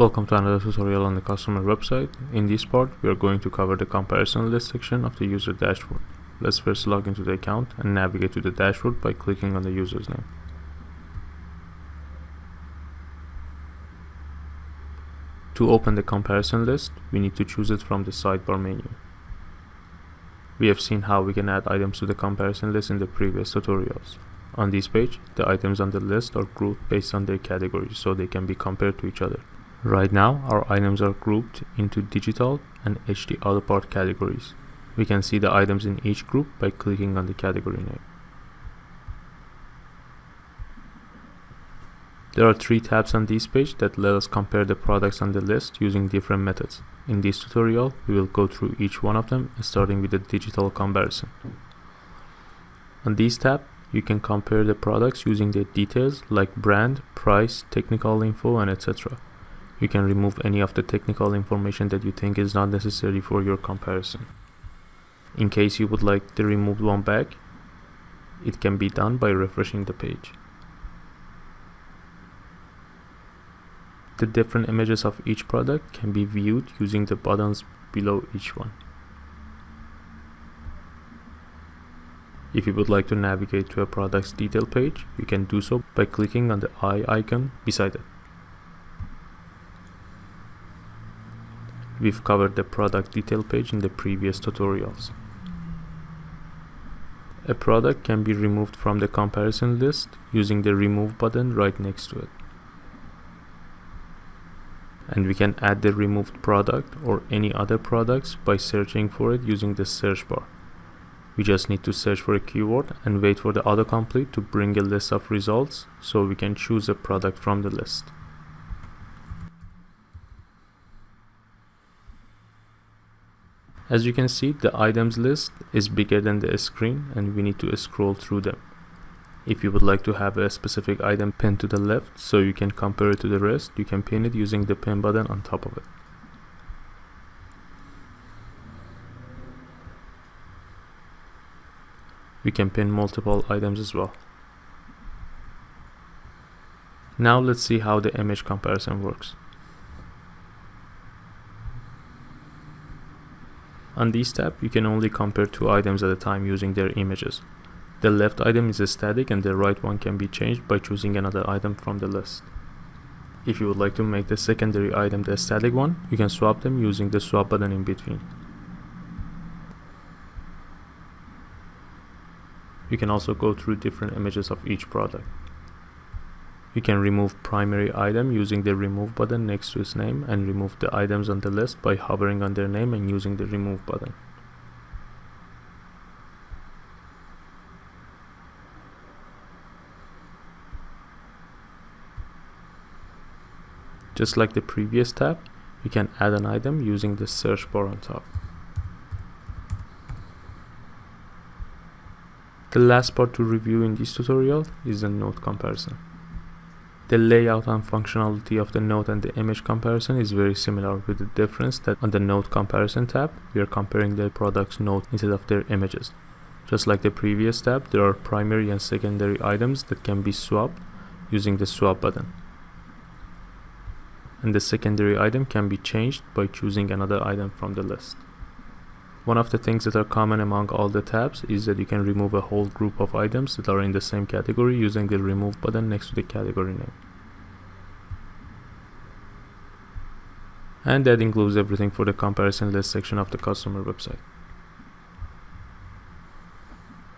Welcome to another tutorial on the customer website. In this part, we are going to cover the comparison list section of the user dashboard. Let's first log into the account and navigate to the dashboard by clicking on the user's name. To open the comparison list, we need to choose it from the sidebar menu. We have seen how we can add items to the comparison list in the previous tutorials. On this page, the items on the list are grouped based on their categories so they can be compared to each other. Right now, our items are grouped into digital and HD auto part categories. We can see the items in each group by clicking on the category name. There are 3 tabs on this page that let us compare the products on the list using different methods. In this tutorial, we will go through each one of them, starting with the digital comparison. On this tab, you can compare the products using the details like brand, price, technical info, and etc. You can remove any of the technical information that you think is not necessary for your comparison. In case you would like the removed one back, it can be done by refreshing the page. The different images of each product can be viewed using the buttons below each one. If you would like to navigate to a product's detail page, you can do so by clicking on the eye icon beside it. We've covered the product detail page in the previous tutorials. A product can be removed from the comparison list using the remove button right next to it. And we can add the removed product or any other products by searching for it using the search bar. We just need to search for a keyword and wait for the autocomplete to bring a list of results so we can choose a product from the list. As you can see, the items list is bigger than the screen and we need to scroll through them. If you would like to have a specific item pinned to the left so you can compare it to the rest, you can pin it using the pin button on top of it. We can pin multiple items as well. Now let's see how the image comparison works. On this tab, you can only compare 2 items at a time using their images. The left item is static and the right one can be changed by choosing another item from the list. If you would like to make the secondary item the static one, you can swap them using the swap button in between. You can also go through different images of each product. You can remove primary item using the remove button next to its name and remove the items on the list by hovering on their name and using the remove button. Just like the previous tab, you can add an item using the search bar on top. The last part to review in this tutorial is the note comparison. The layout and functionality of the note and the image comparison is very similar, with the difference that on the note comparison tab, we are comparing the product's note instead of their images. Just like the previous tab, there are primary and secondary items that can be swapped using the swap button. And the secondary item can be changed by choosing another item from the list. One of the things that are common among all the tabs is that you can remove a whole group of items that are in the same category using the remove button next to the category name. And that includes everything for the comparison list section of the customer website.